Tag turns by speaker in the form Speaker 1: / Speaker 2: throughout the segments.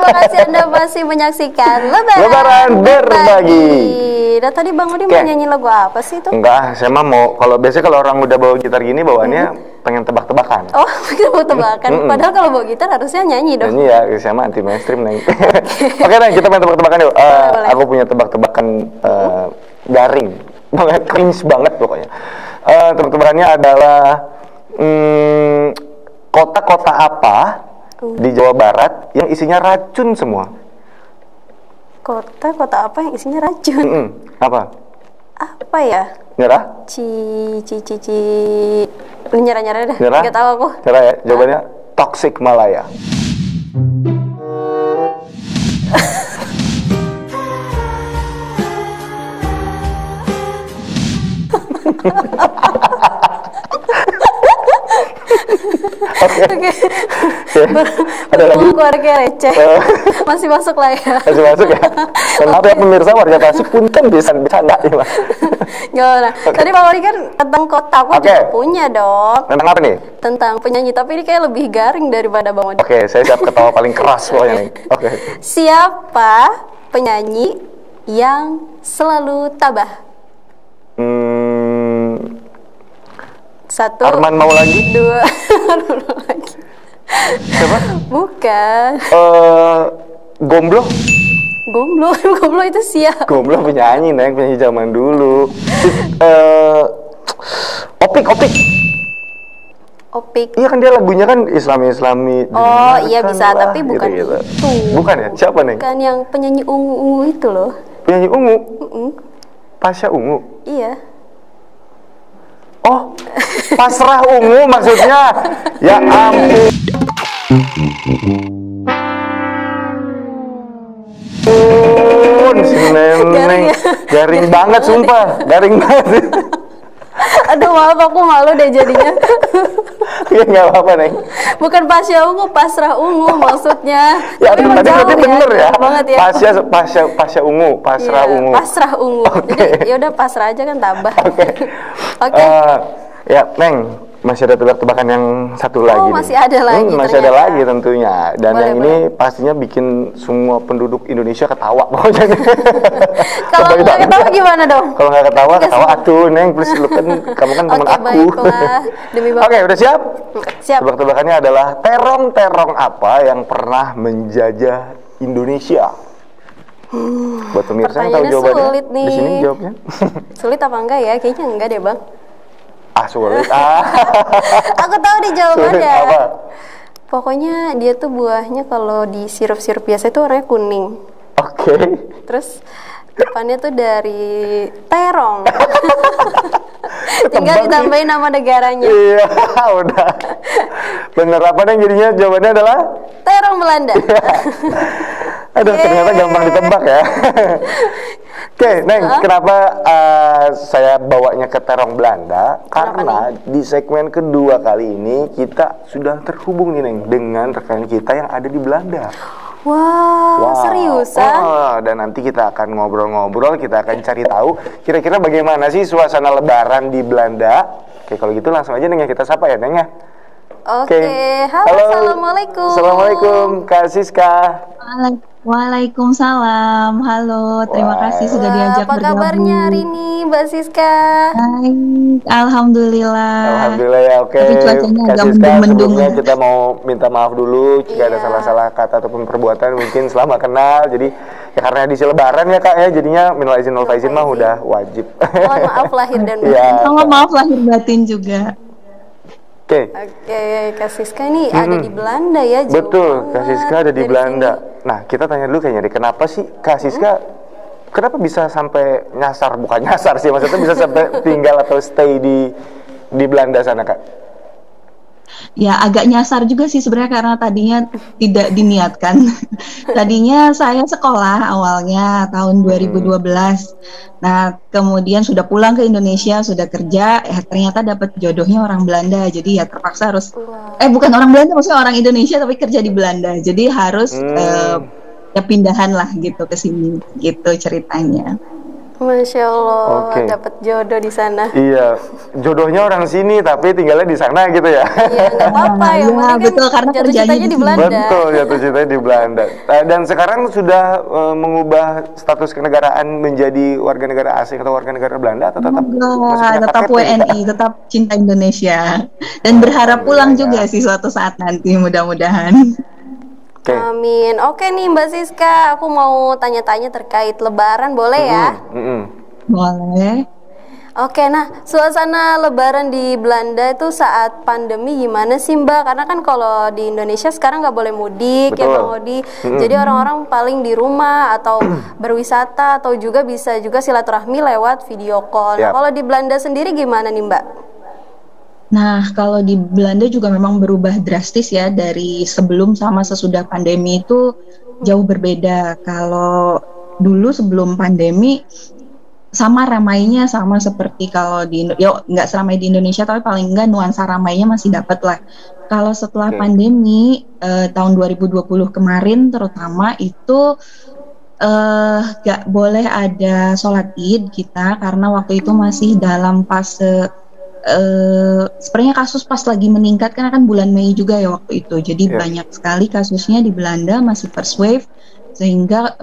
Speaker 1: Terima kasih Anda masih menyaksikan
Speaker 2: Lebaran Berbagi.
Speaker 1: Dan tadi Bang Udi mau nyanyi lagu apa sih itu?
Speaker 2: Enggak, saya mah mau, kalau biasanya kalau orang udah bawa gitar gini bawaannya pengen tebak-tebakan.
Speaker 1: Oh, tebak-tebakan. Padahal kalau bawa gitar harusnya nyanyi dong.
Speaker 2: Nyanyi ya, saya mah anti mainstream nih. Oke, Neng, kita main tebak-tebakan yuk.
Speaker 1: Boleh.
Speaker 2: Aku punya tebak-tebakan garing, banget cringe banget pokoknya. Tebak-tebakannya adalah kota-kota apa di Jawa Barat yang isinya racun semua?
Speaker 1: Kota apa yang isinya racun?
Speaker 2: Apa?
Speaker 1: Apa ya?
Speaker 2: Nyerah?
Speaker 1: Nyerah deh.
Speaker 2: Nyerah?
Speaker 1: Nggak tahu aku.
Speaker 2: Nyerah ya? Jawabannya Toxic Malaya. Oke. Ada lagi?
Speaker 1: Keluarga receh. Masih masuk lah ya.
Speaker 2: Masih masuk ya? Kenapa ya pemirsa warga Tasik punten bisa bercanda ya, Mas?
Speaker 1: Gimana? Tadi Pak Wali kan tentang kota, aku juga punya dong.
Speaker 2: Tentang apa nih?
Speaker 1: Tentang penyanyi, tapi ini kayak lebih garing daripada Bang Wali.
Speaker 2: Oke, saya siap ketawa paling keras pokoknya nih. Oke.
Speaker 1: Siapa penyanyi yang selalu tabah? Satu.
Speaker 2: Arman Maulana.
Speaker 1: Dua. Arman Maulana.
Speaker 2: Siapa?
Speaker 1: Bukan.
Speaker 2: Gomblo.
Speaker 1: Gomblo itu siapa?
Speaker 2: Gomblo penyanyi, Neng, penyanyi zaman dulu. Opik. Iya kan dia lagunya kan Islami.
Speaker 1: Oh iya bisa, tapi bukan
Speaker 2: gitu.
Speaker 1: itu.
Speaker 2: Bukan ya? Siapa, Neng?
Speaker 1: Bukan yang penyanyi ungu itu loh.
Speaker 2: Penyanyi ungu? Pasha Ungu?
Speaker 1: Iya.
Speaker 2: Oh, Pasrah Ungu maksudnya. Ya ampun. Si Neneng garing banget sumpah, garing banget.
Speaker 1: Aduh maaf, aku malu deh jadinya.
Speaker 2: Ya nggak apa-apa, Neng.
Speaker 1: Bukan Pasha Ungu, Pasrah Ungu maksudnya.
Speaker 2: Ya
Speaker 1: tapi
Speaker 2: tadi berarti bener ya.
Speaker 1: Banget ya.
Speaker 2: Pasha Ungu, Pasrah Ungu.
Speaker 1: Pasrah Ungu. Jadi ya udah pasrah aja kan tabah. Oke.
Speaker 2: Ya, Neng, masih ada tebak-tebakan yang satu lagi.
Speaker 1: Masih ada lagi.
Speaker 2: Masih ada lagi tentunya. Dan
Speaker 1: boleh,
Speaker 2: yang ini pastinya bikin semua penduduk Indonesia ketawa pokoknya.
Speaker 1: Kalau nggak ketawa gimana dong?
Speaker 2: Kalau nggak ketawa atuh, Neng. Please, lu kan kamu kan teman aku.
Speaker 1: Baiklah. Demi Bapak.
Speaker 2: Oke, udah siap?
Speaker 1: Siap.
Speaker 2: Tebak-tebakannya adalah terong apa yang pernah menjajah Indonesia? Buat pemirsa yang tahu jawabannya,
Speaker 1: sulit nih.
Speaker 2: Di sini jawabnya.
Speaker 1: Sulit apa enggak ya? Kayaknya enggak deh, Bang.
Speaker 2: Sulit.
Speaker 1: Aku tahu di jawabannya.
Speaker 2: Sulit apa?
Speaker 1: Pokoknya dia tuh buahnya kalau di sirup-sirup biasa itu warnanya kuning.
Speaker 2: Oke.
Speaker 1: Terus depannya tuh dari terong. Tinggal ditambahin nama negaranya.
Speaker 2: Iya, udah. Bener apa nih jadinya jawabannya adalah?
Speaker 1: Terong Belanda.
Speaker 2: Aduh, ternyata gampang ditebak ya. Oke, Neng, kenapa saya bawanya ke terong Belanda? Karena di segmen kedua kali ini kita sudah terhubung nih, Neng, dengan rekan kita yang ada di Belanda.
Speaker 1: Wow. Seriusan?
Speaker 2: Dan nanti kita akan ngobrol-ngobrol, kita akan cari tahu kira-kira bagaimana sih suasana Lebaran di Belanda. Oke, kalau gitu langsung aja, Neng, ya kita sapa ya, Neng ya.
Speaker 1: Oke. Halo, assalamualaikum.
Speaker 2: Assalamualaikum, Kak Siska.
Speaker 3: Waalaikumsalam. Halo, terima kasih sudah diajak bergabung.
Speaker 1: Apa kabarnya hari ini, Mbak Siska?
Speaker 3: Baik, alhamdulillah.
Speaker 2: Alhamdulillah ya, oke.
Speaker 3: Tapi cuacanya
Speaker 2: Kak
Speaker 3: agak
Speaker 2: Siska,
Speaker 3: mendung.
Speaker 2: sebelumnya kita mau minta maaf dulu jika ada salah-salah kata ataupun perbuatan mungkin selama kenal. Jadi ya karena edisi Lebaran ya, Kak ya, jadinya minal izin wal faizin mah udah wajib.
Speaker 1: Mohon maaf lahir dan batin.
Speaker 3: Mohon maaf lahir batin juga.
Speaker 2: Oke,
Speaker 1: Kak Siska ini ada di Belanda ya?
Speaker 2: Betul, Kak Siska ada di Belanda. Nah, kita tanya dulu kayaknya, kenapa sih Kak Siska, kenapa bisa sampai nyasar, bukan nyasar sih, maksudnya bisa sampai tinggal atau stay di Belanda sana, Kak?
Speaker 3: Ya agak nyasar juga sih sebenarnya karena tadinya tidak diniatkan. Tadinya saya sekolah awalnya tahun 2012. Nah kemudian sudah pulang ke Indonesia, sudah kerja, ternyata dapat jodohnya orang Belanda. Jadi ya terpaksa harus, bukan orang Belanda, maksudnya orang Indonesia tapi kerja di Belanda. Jadi harus ya pindahan lah gitu ke sini, gitu ceritanya.
Speaker 1: Masya Allah,
Speaker 2: Oke.
Speaker 1: dapat jodoh di sana.
Speaker 2: Iya, jodohnya orang sini tapi tinggalnya di sana gitu ya.
Speaker 1: Iya, nggak apa-apa. Yang
Speaker 3: Iya,
Speaker 1: penting kan
Speaker 3: betul, karena
Speaker 1: jatuh
Speaker 3: kerjanya
Speaker 1: cintanya
Speaker 3: di
Speaker 1: di
Speaker 3: sini.
Speaker 1: Belanda.
Speaker 2: Betul, jatuh cintanya di Belanda. Dan sekarang sudah mengubah status kenegaraan menjadi warga negara asing atau warga negara Belanda atau tetap masih
Speaker 3: Enggak,
Speaker 2: punya
Speaker 3: tetap
Speaker 2: KTP nih, Kak?
Speaker 3: WNI, tetap cinta Indonesia. Dan berharap pulang
Speaker 2: Alhamdulillah
Speaker 3: juga
Speaker 2: ya.
Speaker 3: sih suatu saat nanti, mudah-mudahan.
Speaker 2: Oke.
Speaker 1: Amin. Oke nih Mbak Siska, aku mau tanya-tanya terkait Lebaran, boleh ya?
Speaker 3: Boleh.
Speaker 1: Oke, nah suasana Lebaran di Belanda itu saat pandemi gimana sih Mbak? Karena kan kalau di Indonesia sekarang nggak boleh mudik ya
Speaker 2: Betul.
Speaker 1: Bang Odi. Jadi orang-orang paling di rumah atau berwisata atau juga bisa juga silaturahmi lewat video call. Nah,
Speaker 2: Yap.
Speaker 1: kalau di Belanda sendiri gimana nih Mbak?
Speaker 3: Nah, kalau di Belanda juga memang berubah drastis ya dari sebelum sama sesudah pandemi itu jauh berbeda. Kalau dulu sebelum pandemi sama ramainya sama seperti kalau nggak seramai di Indonesia tapi paling enggak nuansa ramainya masih dapat lah. Kalau setelah
Speaker 2: Oke.
Speaker 3: pandemi tahun 2020 kemarin terutama itu nggak boleh ada sholat id kita karena waktu itu masih dalam fase sebenarnya kasus pas lagi meningkat karena kan bulan Mei juga ya waktu itu. Jadi
Speaker 2: Iya.
Speaker 3: banyak sekali kasusnya di Belanda masih first wave sehingga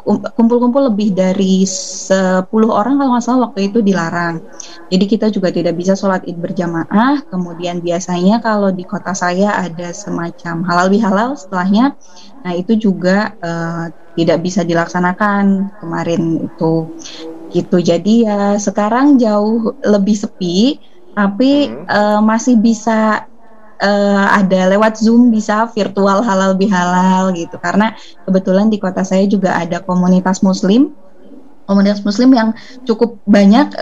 Speaker 3: kumpul-kumpul lebih dari 10 orang kalau nggak salah waktu itu dilarang. Jadi kita juga tidak bisa sholat id berjamaah. Kemudian biasanya kalau di kota saya ada semacam halal bihalal setelahnya. Nah itu juga tidak bisa dilaksanakan kemarin itu. Gitu. Jadi ya sekarang jauh lebih sepi, tapi masih bisa ada lewat Zoom, bisa virtual halal bihalal gitu. Karena kebetulan di kota saya juga ada komunitas Muslim yang cukup banyak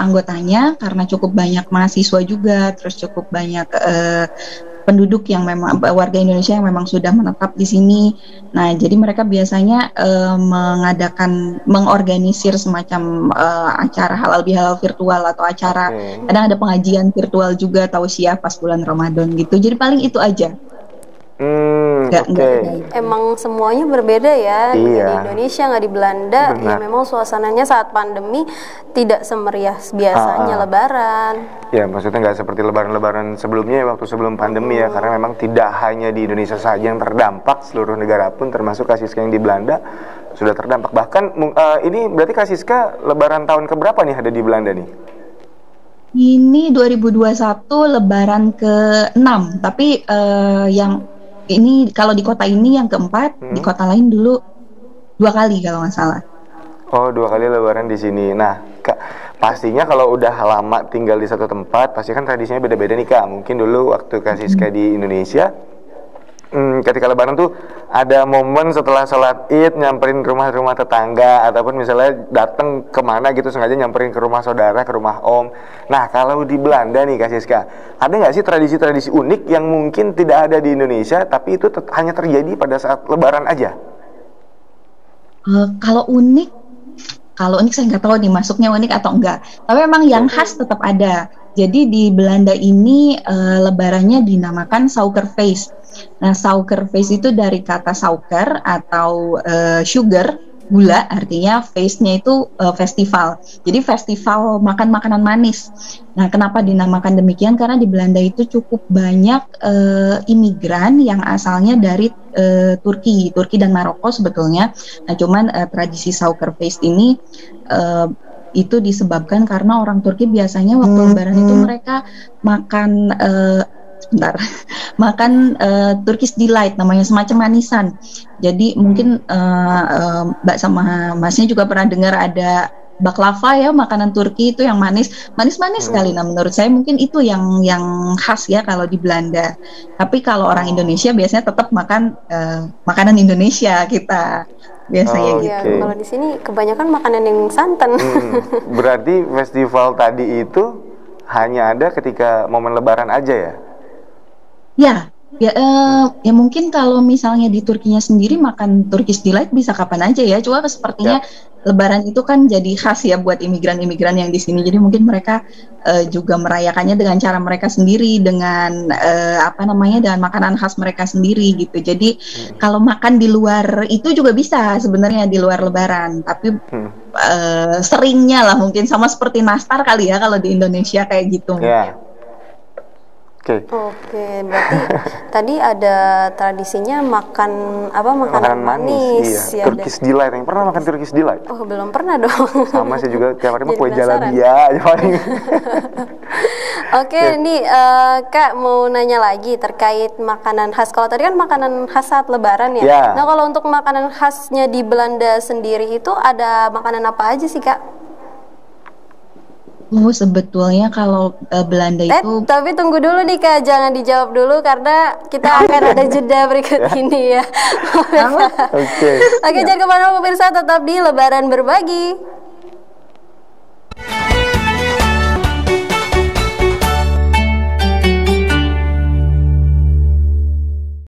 Speaker 3: anggotanya karena cukup banyak mahasiswa juga, terus cukup banyak penduduk yang memang warga Indonesia yang memang sudah menetap di sini. Nah, jadi mereka biasanya mengorganisir semacam acara halal bihalal virtual atau acara kadang ada pengajian virtual juga tausiah pas bulan Ramadan gitu. Jadi paling itu aja.
Speaker 2: Oke.
Speaker 1: Emang semuanya berbeda ya.
Speaker 2: Iya.
Speaker 1: Di Indonesia nggak di Belanda. Ya
Speaker 2: Benar.
Speaker 1: memang suasananya saat pandemi tidak semeriah biasanya Lebaran.
Speaker 2: Ya, maksudnya nggak seperti lebaran-lebaran sebelumnya ya, waktu sebelum pandemi ya, karena memang tidak hanya di Indonesia saja yang terdampak, seluruh negara pun termasuk Kak Siska yang di Belanda sudah terdampak. Bahkan ini berarti Kak Siska lebaran tahun keberapa nih ada di Belanda nih?
Speaker 3: Ini 2021 lebaran ke-6, tapi yang ini kalau di kota ini yang keempat, di kota lain dulu 2 kali kalau nggak salah.
Speaker 2: Oh, 2 kali lebaran di sini. Nah, Kak, pastinya kalau udah lama tinggal di satu tempat, pasti kan tradisinya beda-beda nih Kak. Mungkin dulu waktu Kak Siska di Indonesia, ketika lebaran tuh ada momen setelah sholat id nyamperin rumah-rumah tetangga ataupun misalnya datang kemana gitu sengaja nyamperin ke rumah saudara, ke rumah om. Nah, kalau di Belanda nih Kak Siska, ada nggak sih tradisi-tradisi unik yang mungkin tidak ada di Indonesia tapi itu hanya terjadi pada saat lebaran aja?
Speaker 3: Kalau unik saya nggak tahu nih masuknya unik atau enggak. Tapi memang yang khas tetap ada. Jadi di Belanda ini lebarannya dinamakan Suikerfeest. Nah, Suikerfeest itu dari kata suiker atau sugar, gula, artinya feestnya itu festival. Jadi festival makan makanan manis. Nah, kenapa dinamakan demikian? Karena di Belanda itu cukup banyak imigran yang asalnya dari Turki dan Maroko sebetulnya. Nah, cuman tradisi Suikerfeest ini itu disebabkan karena orang Turki biasanya waktu Lebaran itu mereka makan Turkish Delight namanya, semacam manisan. Jadi mungkin Mbak sama Masnya juga pernah dengar ada baklava ya, makanan Turki itu yang manis sekali. Nah, menurut saya mungkin itu yang khas ya kalau di Belanda. Tapi kalau orang Indonesia biasanya tetap makan makanan Indonesia kita biasanya gitu.
Speaker 1: Ya, kalau di sini kebanyakan makanan yang santan.
Speaker 2: Berarti festival tadi itu hanya ada ketika momen lebaran aja ya?
Speaker 3: Ya, Ya, ya mungkin kalau misalnya di Turkinya sendiri makan Turkish delight bisa kapan aja ya. Cuma sepertinya Lebaran itu kan jadi khas ya buat imigran-imigran yang di sini. Jadi mungkin mereka juga merayakannya dengan cara mereka sendiri, dengan apa namanya, dengan makanan khas mereka sendiri gitu. Jadi kalau makan di luar itu juga bisa sebenarnya di luar Lebaran. Tapi seringnya lah mungkin sama seperti nastar kali ya kalau di Indonesia kayak gitu.
Speaker 1: Oke, berarti tadi ada tradisinya makan apa, makanan manis
Speaker 2: iya. Turkish delight. Yang pernah makan Turkish delight?
Speaker 1: Oh, belum pernah dong.
Speaker 2: Sama sih juga, tiap hari mah kue
Speaker 1: penasaran.
Speaker 2: jalabia aja paling.
Speaker 1: Oke, nih Kak mau nanya lagi terkait makanan khas. Kalau tadi kan makanan khas saat Lebaran ya. Nah, kalau untuk makanan khasnya di Belanda sendiri itu ada makanan apa aja sih, Kak?
Speaker 3: Sebetulnya kalau Belanda itu
Speaker 1: tapi tunggu dulu nih Kak, jangan dijawab dulu karena kita akan ada jeda berikut ini ya. Oke, jangan kemana-mana pemirsa, tetap di Lebaran Berbagi.